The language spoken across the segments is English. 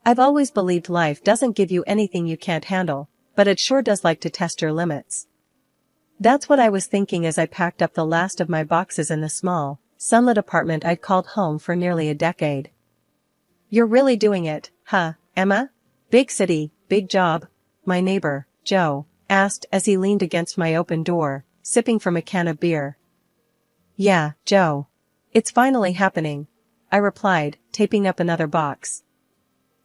I've always believed life doesn't give you anything you can't handle, but it sure does like to test your limits. That's what I was thinking as I packed up the last of my boxes in the small, sunlit apartment I'd called home for nearly a decade. You're really doing it, huh, Emma? Big city, big job? My neighbor, Joe, asked as he leaned against my open door, sipping from a can of beer. Yeah, Joe. It's finally happening, I replied, taping up another box.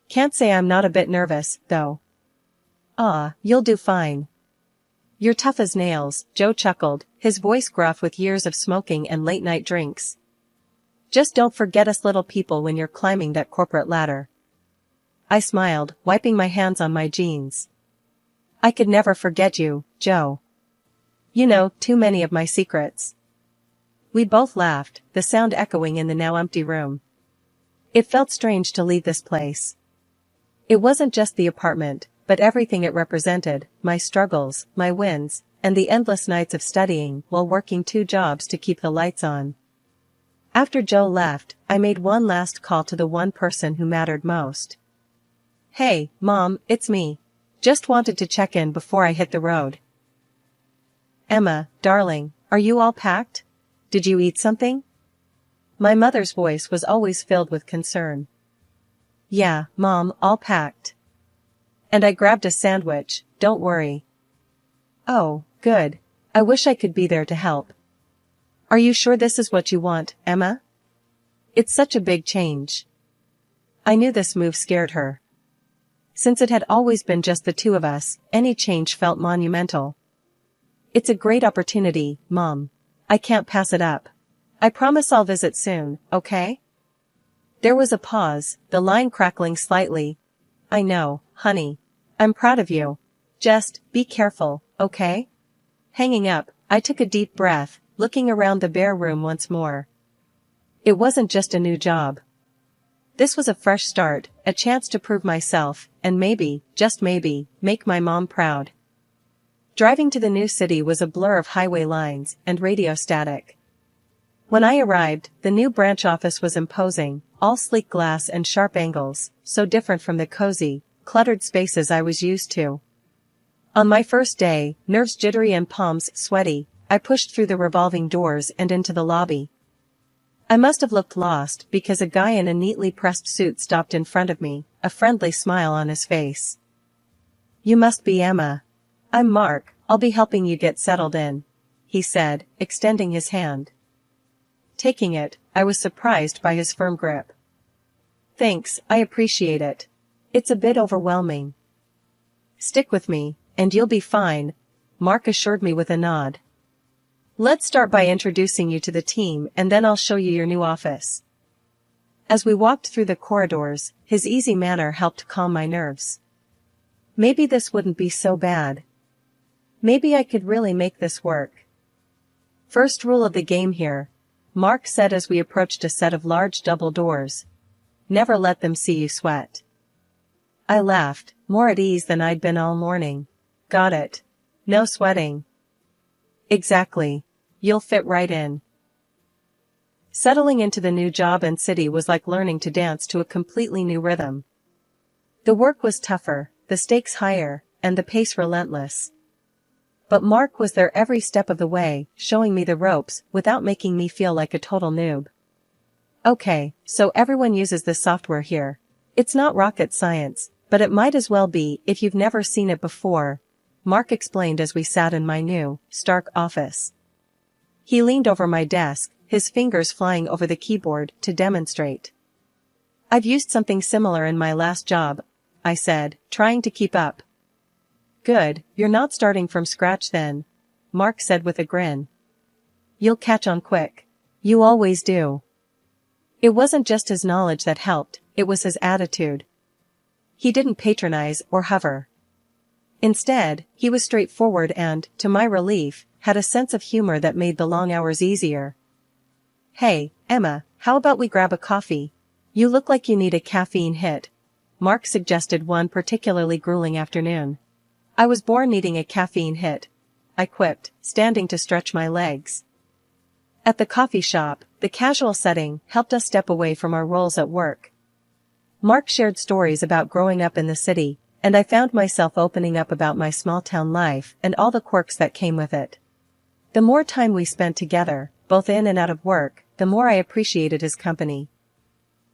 Can't say I'm not a bit nervous, though. You'll do fine. You're tough as nails, Joe chuckled, his voice gruff with years of smoking and late-night drinks. Just don't forget us little people when you're climbing that corporate ladder. I smiled, wiping my hands on my jeans. I could never forget you, Joe. You know too many of my secrets. We both laughed, the sound echoing in the now empty room. It felt strange to leave this place. It wasn't just the apartment, but everything it represented, my struggles, my wins, and the endless nights of studying while working 2 jobs to keep the lights on. After Joe left, I made one last call to the one person who mattered most. Hey, Mom, it's me. Just wanted to check in before I hit the road. Emma, darling, are you all packed? Did you eat something? My mother's voice was always filled with concern. Yeah, Mom, all packed. And I grabbed a sandwich, don't worry. Oh, good. I wish I could be there to help. Are you sure this is what you want, Emma? It's such a big change. I knew this move scared her. Since it had always been just the 2 of us, any change felt monumental. It's a great opportunity, Mom. I can't pass it up. I promise I'll visit soon, okay? There was a pause, the line crackling slightly. I know, honey. I'm proud of you. Just, be careful, okay? Hanging up, I took a deep breath, looking around the bare room once more. It wasn't just a new job. This was a fresh start, a chance to prove myself, and maybe, just maybe, make my mom proud. Driving to the new city was a blur of highway lines and radio static. When I arrived, the new branch office was imposing, all sleek glass and sharp angles, so different from the cozy, cluttered spaces I was used to. On my first day, nerves jittery and palms sweaty, I pushed through the revolving doors and into the lobby. I must have looked lost because a guy in a neatly pressed suit stopped in front of me, a friendly smile on his face. You must be Emma. I'm Mark, I'll be helping you get settled in, he said, extending his hand. Taking it, I was surprised by his firm grip. Thanks, I appreciate it. It's a bit overwhelming. Stick with me, and you'll be fine, Mark assured me with a nod. Let's start by introducing you to the team and then I'll show you your new office. As we walked through the corridors, his easy manner helped calm my nerves. Maybe this wouldn't be so bad. Maybe I could really make this work. First rule of the game here, Mark said as we approached a set of large double doors. Never let them see you sweat. I laughed, more at ease than I'd been all morning. Got it. No sweating. Exactly. You'll fit right in. Settling into the new job and city was like learning to dance to a completely new rhythm. The work was tougher, the stakes higher, and the pace relentless. But Mark was there every step of the way, showing me the ropes without making me feel like a total noob. Okay, so everyone uses this software here. It's not rocket science, but it might as well be if you've never seen it before, Mark explained as we sat in my new, stark office. He leaned over my desk, his fingers flying over the keyboard to demonstrate. I've used something similar in my last job, I said, trying to keep up. Good, you're not starting from scratch then, Mark said with a grin. You'll catch on quick. You always do. It wasn't just his knowledge that helped, it was his attitude. He didn't patronize or hover. Instead, he was straightforward and, to my relief, had a sense of humor that made the long hours easier. Hey, Emma, how about we grab a coffee? You look like you need a caffeine hit, Mark suggested one particularly grueling afternoon. I was born needing a caffeine hit, I quipped, standing to stretch my legs. At the coffee shop, the casual setting helped us step away from our roles at work. Mark shared stories about growing up in the city, and I found myself opening up about my small-town life and all the quirks that came with it. The more time we spent together, both in and out of work, the more I appreciated his company.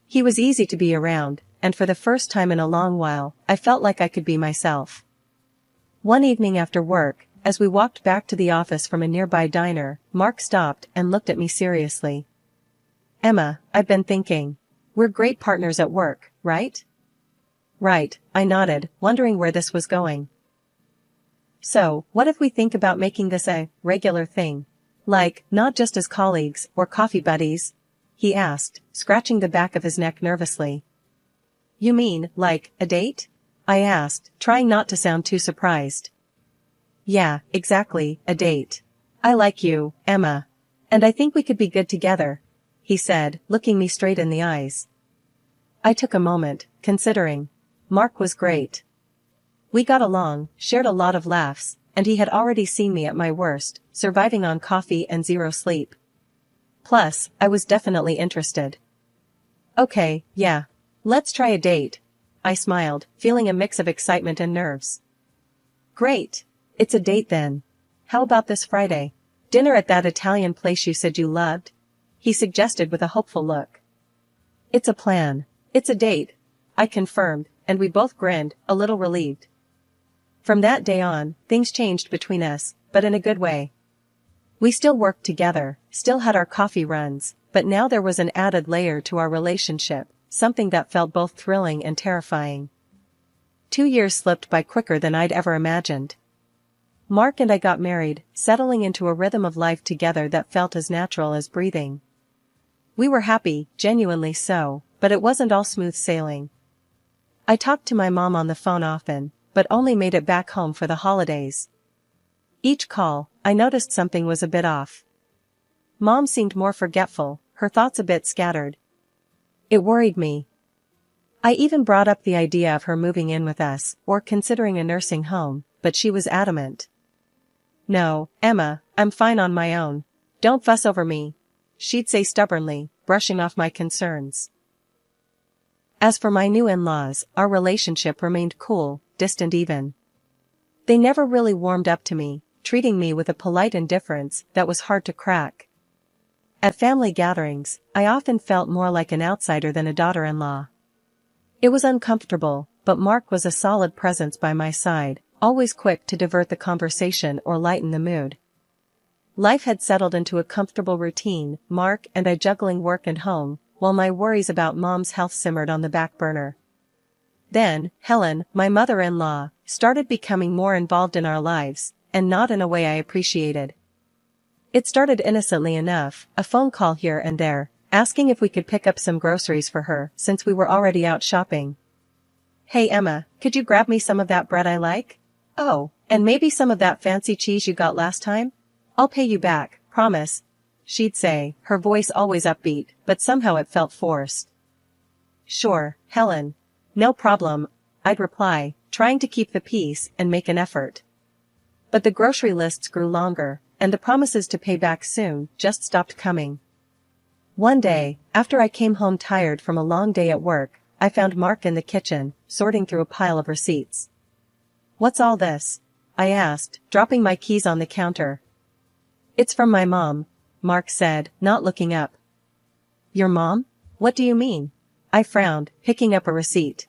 He was easy to be around, and for the first time in a long while, I felt like I could be myself. One evening after work, as we walked back to the office from a nearby diner, Mark stopped and looked at me seriously. "Emma, I've been thinking. We're great partners at work, right?" "Right," I nodded, wondering where this was going. "So, what if we think about making this a regular thing? Like, not just as colleagues or coffee buddies?" he asked, scratching the back of his neck nervously. "You mean, like, a date?" I asked, trying not to sound too surprised. "Yeah, exactly, a date. I like you, Emma. And I think we could be good together," he said, looking me straight in the eyes. I took a moment, considering. Mark was great. We got along, shared a lot of laughs, and he had already seen me at my worst, surviving on coffee and zero sleep. Plus, I was definitely interested. "Okay, yeah. Let's try a date," I smiled, feeling a mix of excitement and nerves. "Great. It's a date then. How about this Friday? Dinner at that Italian place you said you loved?" he suggested with a hopeful look. "It's a plan. It's a date," I confirmed, and we both grinned, a little relieved. From that day on, things changed between us, but in a good way. We still worked together, still had our coffee runs, but now there was an added layer to our relationship, something that felt both thrilling and terrifying. 2 years slipped by quicker than I'd ever imagined. Mark and I got married, settling into a rhythm of life together that felt as natural as breathing. We were happy, genuinely so, but it wasn't all smooth sailing. I talked to my mom on the phone often, but only made it back home for the holidays. Each call, I noticed something was a bit off. Mom seemed more forgetful, her thoughts a bit scattered. It worried me. I even brought up the idea of her moving in with us, or considering a nursing home, but she was adamant. "No, Emma, I'm fine on my own. Don't fuss over me," she'd say stubbornly, brushing off my concerns. As for my new in-laws, our relationship remained cool, distant even. They never really warmed up to me, treating me with a polite indifference that was hard to crack. At family gatherings, I often felt more like an outsider than a daughter-in-law. It was uncomfortable, but Mark was a solid presence by my side, always quick to divert the conversation or lighten the mood. Life had settled into a comfortable routine, Mark and I juggling work and home, while my worries about Mom's health simmered on the back burner. Then, Helen, my mother-in-law, started becoming more involved in our lives, and not in a way I appreciated. It started innocently enough, a phone call here and there, asking if we could pick up some groceries for her since we were already out shopping. "Hey Emma, could you grab me some of that bread I like? Oh, and maybe some of that fancy cheese you got last time? I'll pay you back, promise," she'd say, her voice always upbeat, but somehow it felt forced. "Sure, Helen. No problem," I'd reply, trying to keep the peace and make an effort. But the grocery lists grew longer, and the promises to pay back soon just stopped coming. One day, after I came home tired from a long day at work, I found Mark in the kitchen, sorting through a pile of receipts. "What's all this?" I asked, dropping my keys on the counter. "It's from my mom," Mark said, not looking up. "Your mom? What do you mean?" I frowned, picking up a receipt.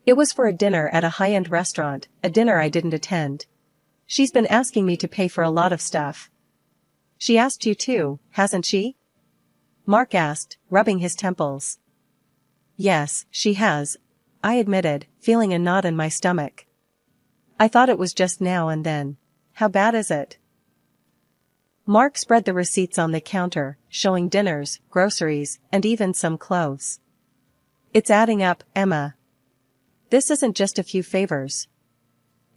It was for a dinner at a high-end restaurant, a dinner I didn't attend. "She's been asking me to pay for a lot of stuff." "She asked you too, hasn't she?" Mark asked, rubbing his temples. "Yes, she has," I admitted, feeling a knot in my stomach. "I thought it was just now and then. How bad is it?" Mark spread the receipts on the counter, showing dinners, groceries, and even some clothes. "It's adding up, Emma. This isn't just a few favors.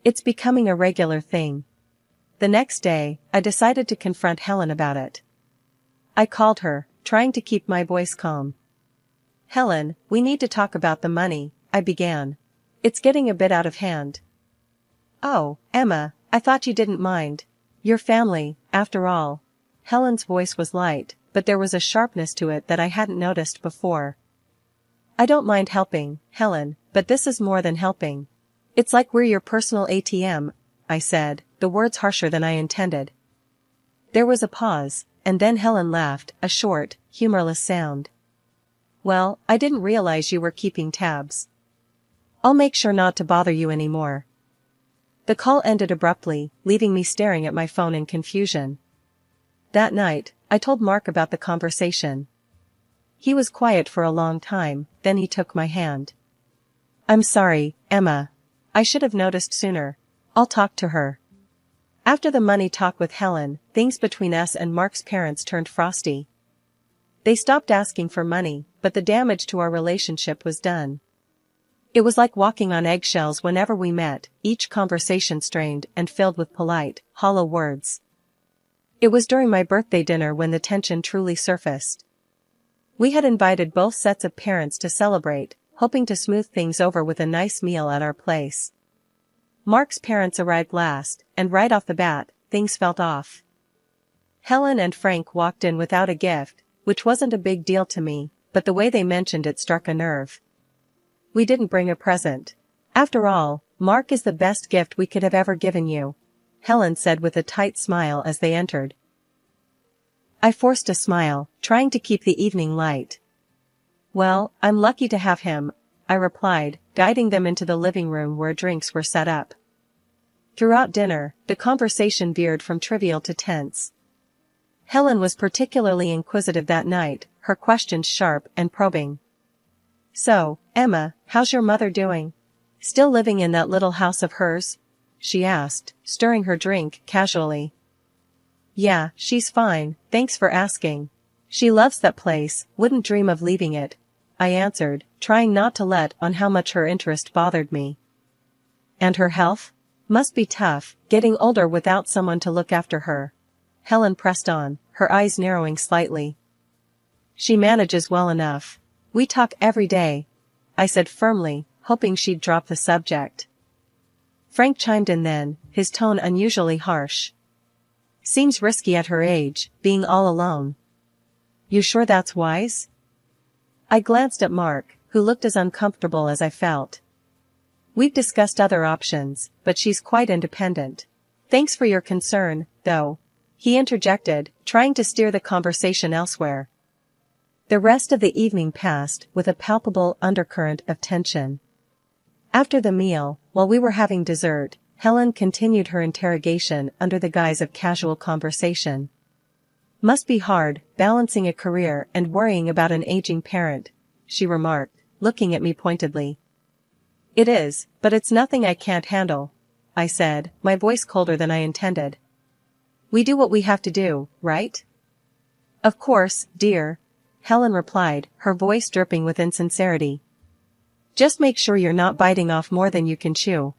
It's becoming a regular thing." The next day, I decided to confront Helen about it. I called her, trying to keep my voice calm. "Helen, we need to talk about the money," I began. "It's getting a bit out of hand." "Oh, Emma, I thought you didn't mind. Your family, after all." Helen's voice was light, but there was a sharpness to it that I hadn't noticed before. I don't mind helping, Helen, but this is more than helping. It's like we're your personal ATM, I said, the words harsher than I intended. There was a pause, and then Helen laughed, a short, humorless sound. Well, I didn't realize you were keeping tabs. I'll make sure not to bother you anymore. The call ended abruptly, leaving me staring at my phone in confusion. That night, I told Mark about the conversation. He was quiet for a long time, then he took my hand. I'm sorry, Emma. I should have noticed sooner. I'll talk to her. After the money talk with Helen, things between us and Mark's parents turned frosty. They stopped asking for money, but the damage to our relationship was done. It was like walking on eggshells whenever we met, each conversation strained and filled with polite, hollow words. It was during my birthday dinner when the tension truly surfaced. We had invited both sets of parents to celebrate, hoping to smooth things over with a nice meal at our place. Mark's parents arrived last, and right off the bat, things felt off. Helen and Frank walked in without a gift, which wasn't a big deal to me, but the way they mentioned it struck a nerve. We didn't bring a present. After all, Mark is the best gift we could have ever given you, Helen said with a tight smile as they entered. I forced a smile, trying to keep the evening light. Well, I'm lucky to have him, I replied, guiding them into the living room where drinks were set up. Throughout dinner, the conversation veered from trivial to tense. Helen was particularly inquisitive that night, her questions sharp and probing. So, Emma, how's your mother doing? Still living in that little house of hers? She asked, stirring her drink casually. Yeah, she's fine, thanks for asking. She loves that place, wouldn't dream of leaving it, I answered, trying not to let on how much her interest bothered me. And her health? Must be tough, getting older without someone to look after her. Helen pressed on, her eyes narrowing slightly. She manages well enough. We talk every day, I said firmly, hoping she'd drop the subject. Frank chimed in then, his tone unusually harsh. Seems risky at her age, being all alone. You sure that's wise? I glanced at Mark, who looked as uncomfortable as I felt. We've discussed other options, but she's quite independent. Thanks for your concern, though, he interjected, trying to steer the conversation elsewhere. The rest of the evening passed with a palpable undercurrent of tension. After the meal, while we were having dessert, Helen continued her interrogation under the guise of casual conversation. Must be hard, balancing a career and worrying about an aging parent, she remarked, looking at me pointedly. It is, but it's nothing I can't handle, I said, my voice colder than I intended. We do what we have to do, right? Of course, dear, Helen replied, her voice dripping with insincerity. Just make sure you're not biting off more than you can chew.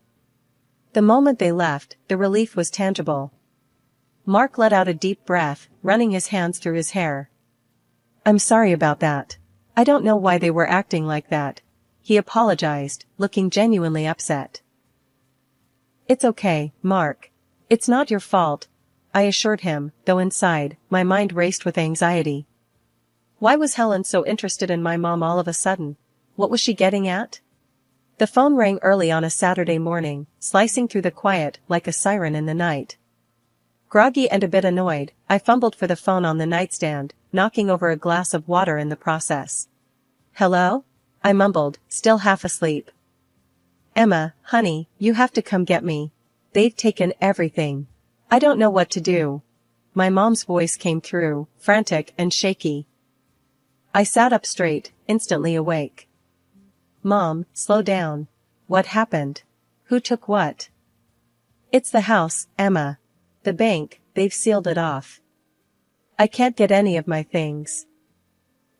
The moment they left, the relief was tangible. Mark let out a deep breath, running his hands through his hair. I'm sorry about that. I don't know why they were acting like that, he apologized, looking genuinely upset. It's okay, Mark. It's not your fault, I assured him, though inside, my mind raced with anxiety. Why was Helen so interested in my mom all of a sudden? What was she getting at? The phone rang early on a Saturday morning, slicing through the quiet like a siren in the night. Groggy and a bit annoyed, I fumbled for the phone on the nightstand, knocking over a glass of water in the process. Hello? I mumbled, still half asleep. Emma, honey, you have to come get me. They've taken everything. I don't know what to do. My mom's voice came through, frantic and shaky. I sat up straight, instantly awake. Mom, slow down. What happened? Who took what? It's the house, Emma. The bank, they've sealed it off. I can't get any of my things.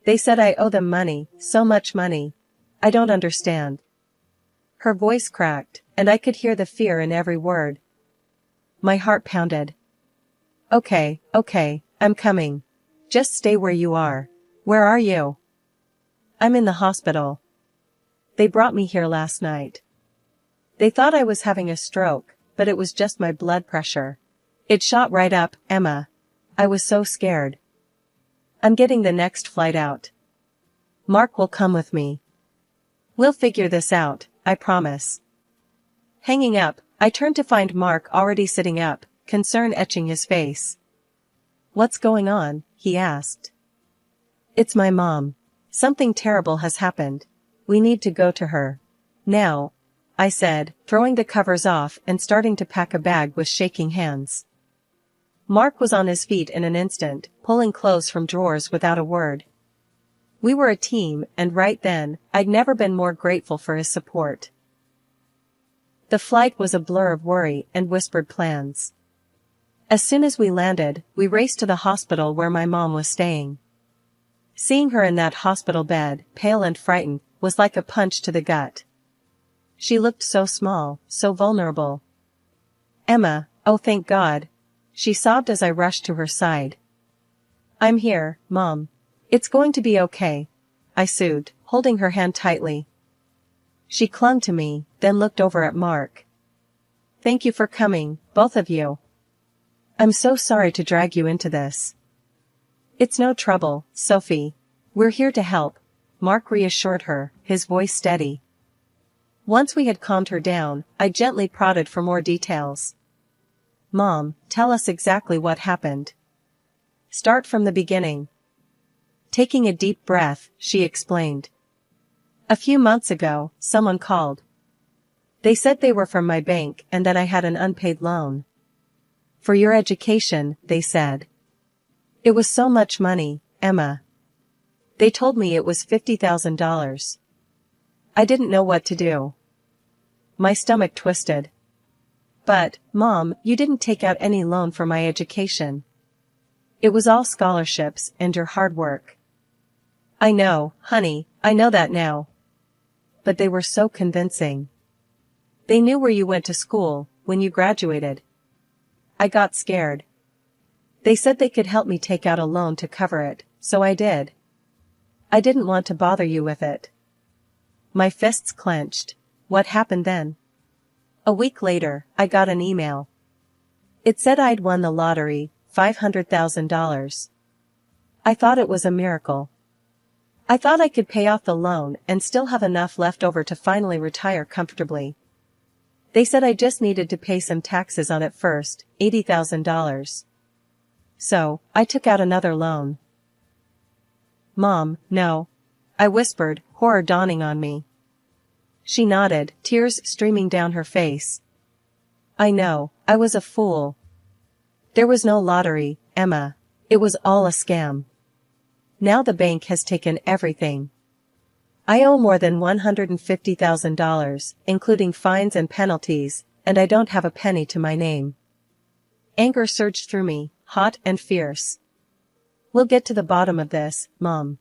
They said I owe them money, so much money. I don't understand. Her voice cracked, and I could hear the fear in every word. My heart pounded. Okay, I'm coming. Just stay where you are. Where are you? I'm in the hospital. They brought me here last night. They thought I was having a stroke, but it was just my blood pressure. It shot right up, Emma. I was so scared. I'm getting the next flight out. Mark will come with me. We'll figure this out, I promise. Hanging up, I turned to find Mark already sitting up, concern etching his face. What's going on? He asked. It's my mom. Something terrible has happened. We need to go to her. Now, I said, throwing the covers off and starting to pack a bag with shaking hands. Mark was on his feet in an instant, pulling clothes from drawers without a word. We were a team, and right then, I'd never been more grateful for his support. The flight was a blur of worry and whispered plans. As soon as we landed, we raced to the hospital where my mom was staying. Seeing her in that hospital bed, pale and frightened, was like a punch to the gut. She looked so small, so vulnerable. Emma, oh thank God, she sobbed as I rushed to her side. I'm here, Mom. It's going to be okay, I soothed, holding her hand tightly. She clung to me, then looked over at Mark. Thank you for coming, both of you. I'm so sorry to drag you into this. It's no trouble, Sophie. We're here to help, Mark reassured her, his voice steady. Once we had calmed her down, I gently prodded for more details. Mom, tell us exactly what happened. Start from the beginning. Taking a deep breath, she explained. A few months ago, someone called. They said they were from my bank and that I had an unpaid loan. For your education, they said. It was so much money, Emma. They told me it was $50,000. I didn't know what to do. My stomach twisted. But, Mom, you didn't take out any loan for my education. It was all scholarships and your hard work. I know, honey, I know that now. But they were so convincing. They knew where you went to school, when you graduated. I got scared. They said they could help me take out a loan to cover it, so I did. I didn't want to bother you with it. My fists clenched. What happened then? A week later, I got an email. It said I'd won the lottery, $500,000. I thought it was a miracle. I thought I could pay off the loan and still have enough left over to finally retire comfortably. They said I just needed to pay some taxes on it first, $80,000. So, I took out another loan. Mom, no. I whispered, horror dawning on me. She nodded, tears streaming down her face. I know, I was a fool. There was no lottery, Emma. It was all a scam. Now the bank has taken everything. I owe more than $150,000, including fines and penalties, and I don't have a penny to my name. Anger surged through me, hot and fierce. We'll get to the bottom of this, Mom.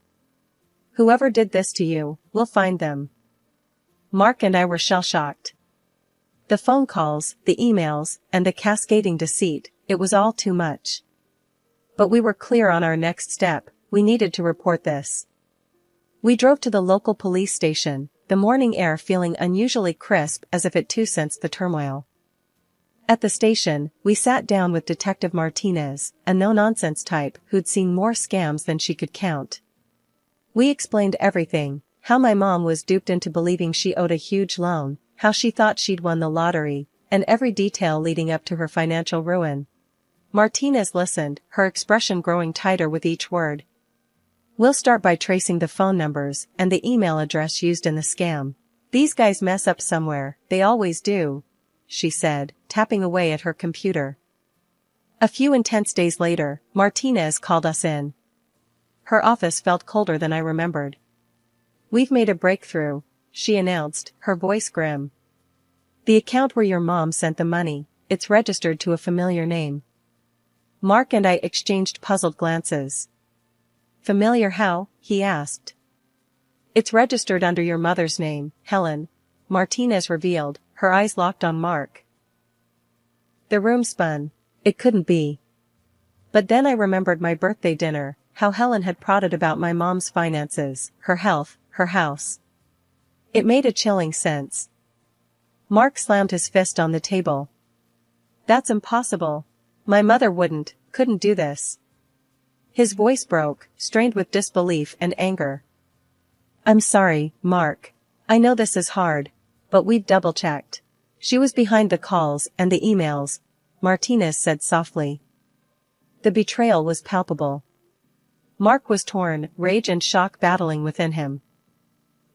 Whoever did this to you, we'll find them. Mark and I were shell-shocked. The phone calls, the emails, and the cascading deceit, it was all too much. But we were clear on our next step, we needed to report this. We drove to the local police station, the morning air feeling unusually crisp as if it too sensed the turmoil. At the station, we sat down with Detective Martinez, a no-nonsense type who'd seen more scams than she could count. We explained everything, how my mom was duped into believing she owed a huge loan, how she thought she'd won the lottery, and every detail leading up to her financial ruin. Martinez listened, her expression growing tighter with each word. We'll start by tracing the phone numbers and the email address used in the scam. These guys mess up somewhere, they always do, she said, tapping away at her computer. A few intense days later, Martinez called us in. Her office felt colder than I remembered. We've made a breakthrough, she announced, her voice grim. The account where your mom sent the money, it's registered to a familiar name. Mark and I exchanged puzzled glances. Familiar how? He asked. It's registered under your mother's name, Helen, Martinez revealed, her eyes locked on Mark. The room spun. It couldn't be. But then I remembered my birthday dinner, how Helen had prodded about my mom's finances, her health, her house. It made a chilling sense. Mark slammed his fist on the table. That's impossible. My mother couldn't do this. His voice broke, strained with disbelief and anger. I'm sorry, Mark. I know this is hard, but we've double-checked. She was behind the calls and the emails, Martinez said softly. The betrayal was palpable. Mark was torn, rage and shock battling within him.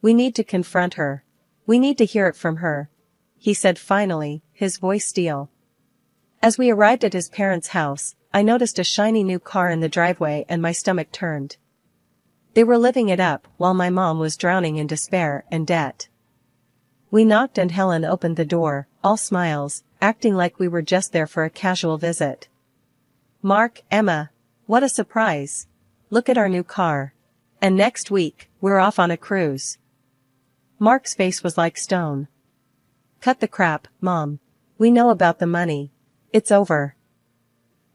We need to confront her. We need to hear it from her, he said finally, his voice steel. As we arrived at his parents' house, I noticed a shiny new car in the driveway and my stomach turned. They were living it up while my mom was drowning in despair and debt. We knocked and Helen opened the door, all smiles, acting like we were just there for a casual visit. Mark, Emma, what a surprise. Look at our new car. And next week, we're off on a cruise. Mark's face was like stone. Cut the crap, Mom. We know about the money. It's over.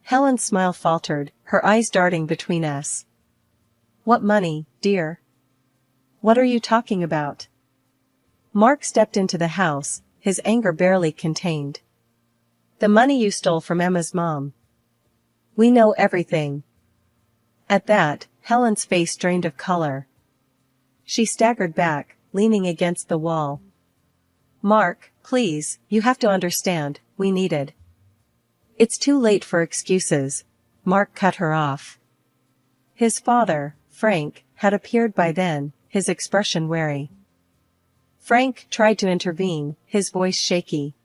Helen's smile faltered, her eyes darting between us. What money, dear? What are you talking about? Mark stepped into the house, his anger barely contained. The money you stole from Emma's mom. We know everything. At that, Helen's face drained of color. She staggered back, leaning against the wall. Mark, please, you have to understand, we needed. It's too late for excuses. Mark cut her off. His father, Frank, had appeared by then, his expression wary. Frank tried to intervene, his voice shaky.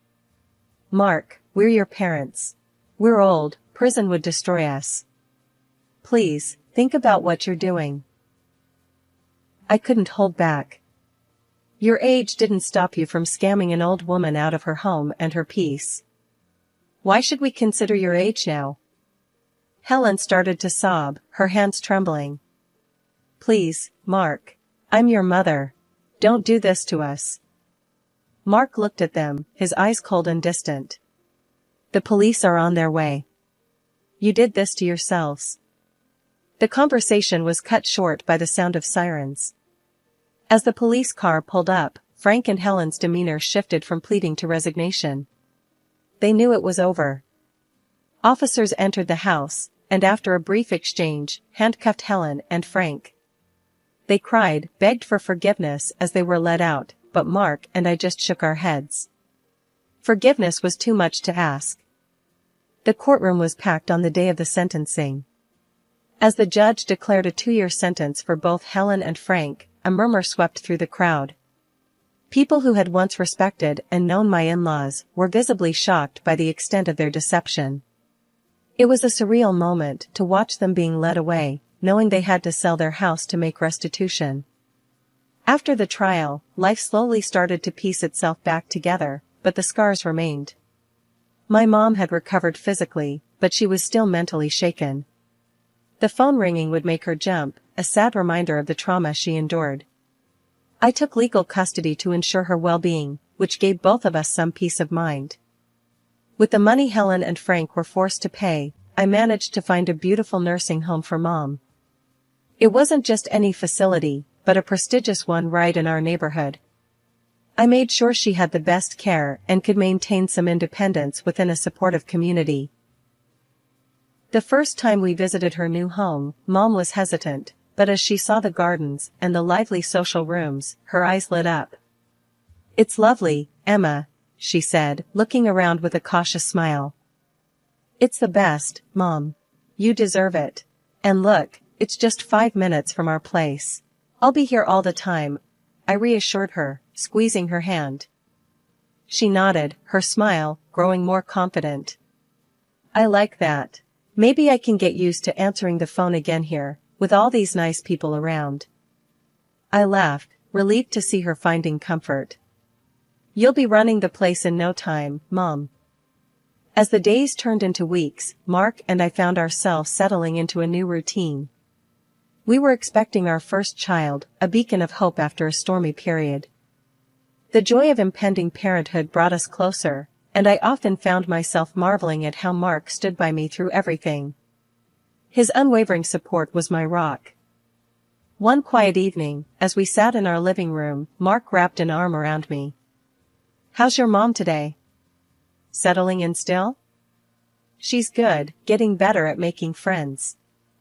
Mark, we're your parents. We're old, prison would destroy us. Please, think about what you're doing. I couldn't hold back. Your age didn't stop you from scamming an old woman out of her home and her peace. Why should we consider your age now? Helen started to sob, her hands trembling. Please, Mark. I'm your mother. Don't do this to us. Mark looked at them, his eyes cold and distant. The police are on their way. You did this to yourselves. The conversation was cut short by the sound of sirens. As the police car pulled up, Frank and Helen's demeanor shifted from pleading to resignation. They knew it was over. Officers entered the house, and after a brief exchange, handcuffed Helen and Frank. They cried, begged for forgiveness as they were let out, but Mark and I just shook our heads. Forgiveness was too much to ask. The courtroom was packed on the day of the sentencing. As the judge declared a 2-year sentence for both Helen and Frank, a murmur swept through the crowd. People who had once respected and known my in-laws were visibly shocked by the extent of their deception. It was a surreal moment to watch them being led away, knowing they had to sell their house to make restitution. After the trial, life slowly started to piece itself back together, but the scars remained. My mom had recovered physically, but she was still mentally shaken. The phone ringing would make her jump, a sad reminder of the trauma she endured. I took legal custody to ensure her well-being, which gave both of us some peace of mind. With the money Helen and Frank were forced to pay, I managed to find a beautiful nursing home for Mom. It wasn't just any facility, but a prestigious one right in our neighborhood. I made sure she had the best care and could maintain some independence within a supportive community. The first time we visited her new home, Mom was hesitant, but as she saw the gardens and the lively social rooms, her eyes lit up. It's lovely, Emma, she said, looking around with a cautious smile. It's the best, Mom. You deserve it. And look, it's just 5 minutes from our place. I'll be here all the time, I reassured her, squeezing her hand. She nodded, her smile growing more confident. I like that. Maybe I can get used to answering the phone again here, with all these nice people around. I laughed, relieved to see her finding comfort. You'll be running the place in no time, Mom. As the days turned into weeks, Mark and I found ourselves settling into a new routine. We were expecting our first child, a beacon of hope after a stormy period. The joy of impending parenthood brought us closer, and I often found myself marveling at how Mark stood by me through everything. His unwavering support was my rock. One quiet evening, as we sat in our living room, Mark wrapped an arm around me. How's your mom today? Settling in still? She's good, getting better at making friends.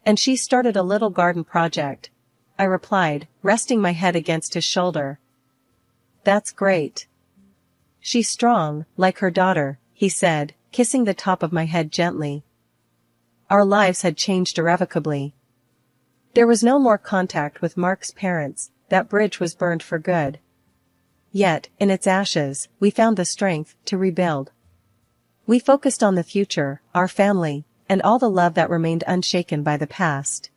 And she started a little garden project, I replied, resting my head against his shoulder. That's great. She's strong, like her daughter, he said, kissing the top of my head gently. Our lives had changed irrevocably. There was no more contact with Mark's parents, that bridge was burned for good. Yet, in its ashes, we found the strength to rebuild. We focused on the future, our family, and all the love that remained unshaken by the past.